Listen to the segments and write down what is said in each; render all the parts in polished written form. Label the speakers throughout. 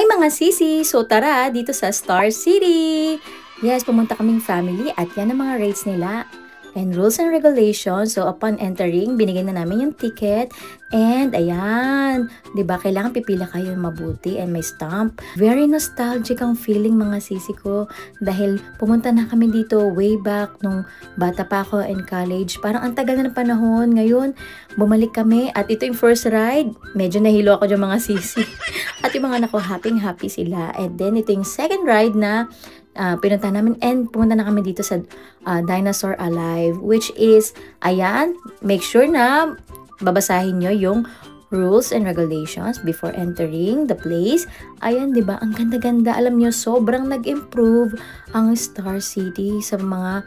Speaker 1: Hi mga sisi! So tara, dito sa Star City! Yes, pumunta kaming family at yan ang mga rates nila. And rules and regulations. So upon entering, binigay na namin yung ticket. And ayan, 'di ba kailangan pipila kayo mabuti and may stamp. Very nostalgic ang feeling mga sisi ko. Dahil pumunta na kami dito way back nung bata pa ako in college. Parang ang tagal na ng panahon. Ngayon, bumalik kami at ito yung first ride. Medyo nahilo ako dyan mga sisi. At yung mga anak ko, happy sila. And then ito yung second ride na pinunta namin and pumunta na kami dito sa Dinosaur Alive, which is, ayan, make sure na babasahin nyo yung rules and regulations before entering the place. Ayan, 'di ba? Ang ganda-ganda. Alam nyo, sobrang nag-improve ang Star City sa mga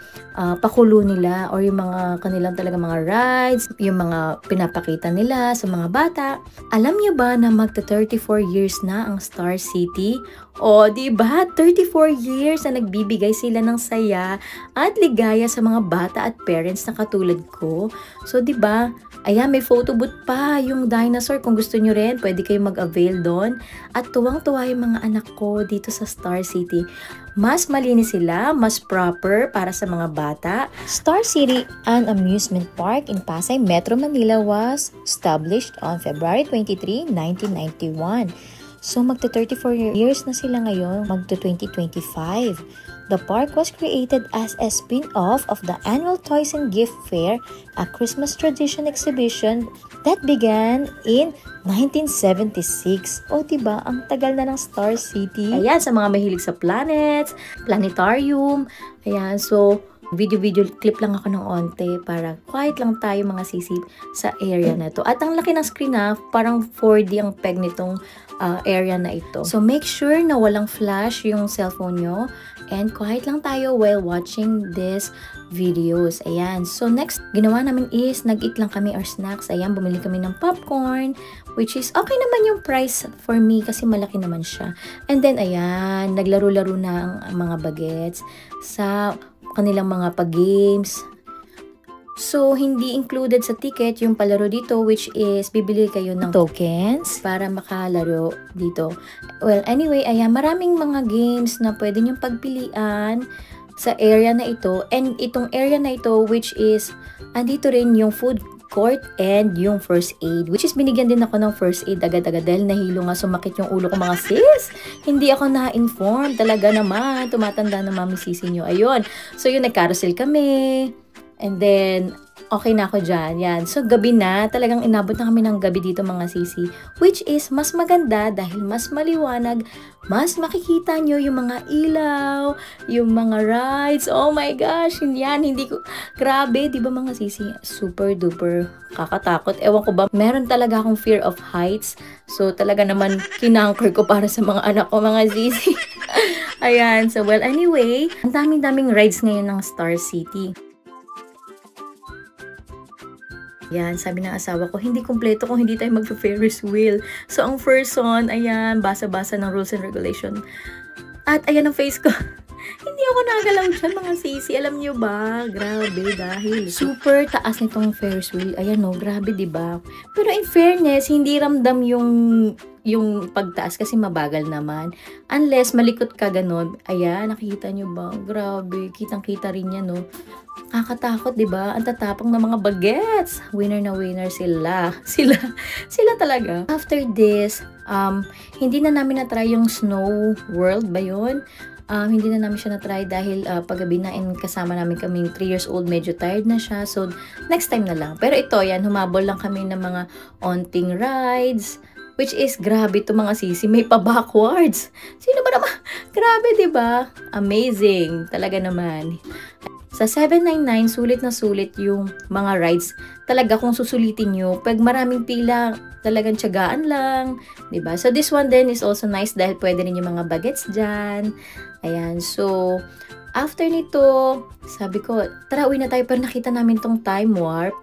Speaker 1: pakulo nila or yung mga kanilang talaga mga rides, yung mga pinapakita nila sa mga bata. Alam nyo ba na magta 34 years na ang Star City? O, 'di ba? 34 years na nagbibigay sila ng saya at ligaya sa mga bata at parents na katulad ko. So, 'di ba? Ayan, may photo booth pa yung dinosaur. Kung gusto nyo rin, pwede kayo mag-avail doon. At tuwang-tuwa yung mga anak ko dito sa Star City. Mas malinis sila, mas proper para sa mga bata. Star City, an amusement park in Pasay, Metro Manila was established on February 23, 1991. So magta 34 years na sila ngayon, magta 2025. The park was created as a spin-off of the annual Toys and Gift Fair, a Christmas tradition exhibition that began in 1976. O diba, ang tagal na ng Star City. Ayan, sa mga mahilig sa planets, planetarium. Ayan, so video clip lang ako ng onte para quiet lang tayo mga sisi sa area na to. At ang laki ng screen na, parang 4D ang peg nitong area na ito. So make sure na walang flash yung cellphone nyo and quiet lang tayo while watching these videos. Ayan. So next, ginawa namin is nag-eat lang kami or snacks. Ayan, bumili kami ng popcorn, which is okay naman yung price for me kasi malaki naman siya. And then ayan, naglaro-laro na ang mga bagets sa kanilang mga pag-games. So, hindi included sa ticket yung palaro dito, which is bibili kayo ng tokens para makalaro dito. Well, anyway, ayan, maraming mga games na pwede nyong pagpilian sa area na ito. And itong area na ito, which is, andito rin yung food court and yung first aid, which is binigyan din ako ng first aid agad-agad dahil nahilo nga, sumakit yung ulo ko mga sis. Hindi ako na-inform talaga naman, tumatanda na mami sisi nyo. Ayun, so yun, nag-carousel kami and then okay na ako dyan. Yan. So, gabi na. Talagang inabot na kami ng gabi dito mga sisi. Which is, mas maganda dahil mas maliwanag. Mas makikita nyo yung mga ilaw, yung mga rides. Oh my gosh! Yan, hindi ko... Grabe, di ba mga sisi? Super duper kakatakot. Ewan ko ba, meron talaga akong fear of heights. So, talaga naman kinanker ko para sa mga anak ko, mga sisi. Ayan. So, well, anyway, ang daming rides ngayon ng Star City. Yan, sabi ng asawa ko, hindi kumpleto kung hindi tayo mag-Ferris wheel. So, ang first one, ayan, basa-basa ng rules and regulation. At ayan ang face ko. Hindi ako nagalaw dyan, mga sisi. Alam nyo ba? Grabe, dahil super taas nitong Ferris wheel. Ayan no, grabe, diba? Pero in fairness, hindi ramdam yung pagtaas kasi mabagal naman. Unless malikot ka ganun. Ayan, nakikita nyo ba? Grabe, kitang-kita rin yan, no? Kakatakot, diba? Ang tatapang ng mga bagets. Winner na winner sila. Sila talaga. After this, hindi na namin na-try yung Snow World ba yun? Hindi na namin siya na-try dahil paggabi na and kasama namin kaming 3 years old, medyo tired na siya. So, next time na lang. Pero ito, yan, humabol lang kami ng mga onting rides. Which is, grabe to mga sisi, may pa-backwards. Sino ba naman? Grabe, diba? Amazing. Talaga naman. Sa 799, sulit na sulit yung mga rides. Talaga kung susulitin nyo, pag maraming pila, talagang tiyagaan lang. Diba? So, this one then is also nice dahil pwede rin yung mga bagets dyan. Ayan. So, after nito, sabi ko, tara, uwi na tayo. Pero nakita namin tong time warp,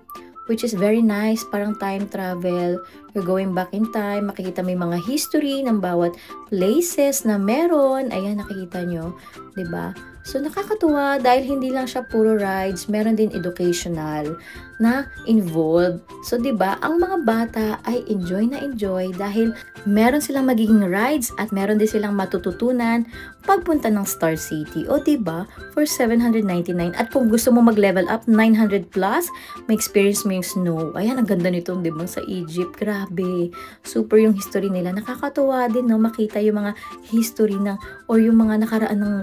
Speaker 1: which is very nice. Parang time travel. You're going back in time. Makikita mo yung mga history ng bawat places na meron. Ayan, nakikita nyo. Diba? So nakakatuwa dahil hindi lang siya puro rides, meron din educational na involved. So 'di ba, ang mga bata ay enjoy na enjoy dahil meron silang magiging rides at meron din silang matututunan pagpunta ng Star City. O 'di ba, for 799 at kung gusto mo mag-level up 900 plus, may experience mo yung snow. Ayan, ang ganda nito, 'di ba, sa Egypt. Grabe. Super yung history nila. Nakakatuwa din no makita yung mga history ng or yung mga nakaraan ng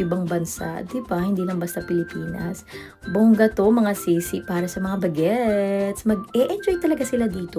Speaker 1: ibang bansa, 'di ba? Hindi lang basta Pilipinas. Bongga to mga sisi para sa mga bagets. Mag-e-enjoy talaga sila dito.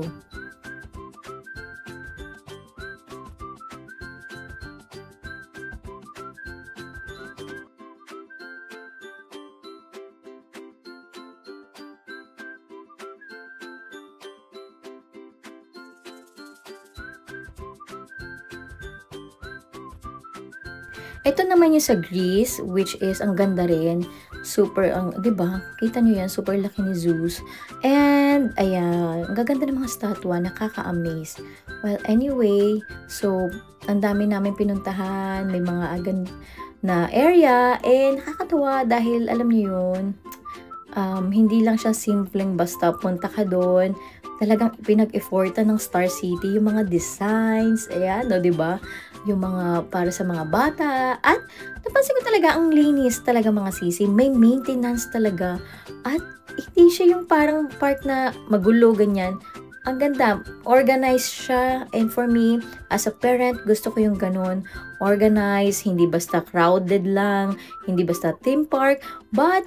Speaker 1: Ito naman yung sa Greece, which is ang ganda rin. Super, 'di ba? Kita niyo yan, super laki ni Zeus. And, ayan, ang gaganda ng mga statwa, nakaka-amaze. Well, anyway, so, ang dami namin pinuntahan, may mga na area, and nakakatuwa dahil, alam niyo yun, hindi lang siya simpleng basta punta ka doon. Talagang pinag-effortan ng Star City yung mga designs, ayan, no, 'di ba? Yung mga para sa mga bata at napansin ko talaga ang linis talaga mga sisi. May maintenance talaga at hindi siya yung parang park na magulo ganyan. Ang ganda, organized siya, and for me, as a parent, gusto ko yung ganun. Organized, hindi basta crowded lang, hindi basta theme park, but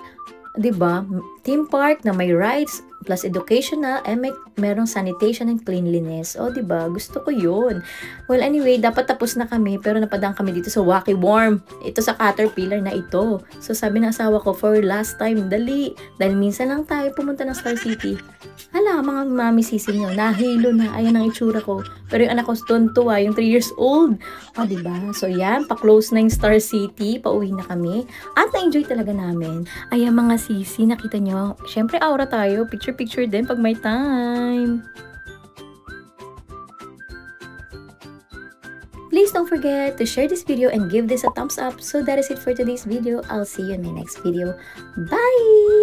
Speaker 1: 'di ba? Theme park na may rides plus educational and merong sanitation and cleanliness. O 'di ba? Gusto ko 'yun. Well, anyway, dapat tapos na kami pero napadaan kami dito sa Wacky Worm. Ito sa Caterpillar na ito. So sabi ng asawa ko, for last time, dali. Dahil minsan lang tayo pumunta ng Star City. Hala, mga mami sisi nyo, nahilo na. Ayan ang itsura ko. Pero yung anak ko, tuntua, yung 3 years old. O, diba? So, yan, pa-close na yung Star City. Pauwi na kami. At na-enjoy talaga namin. Ayan, mga sisi, nakita nyo. Syempre, aura tayo. Picture-picture din pag may time. Please don't forget to share this video and give this a thumbs up. So that is it for today's video. I'll see you in my next video. Bye!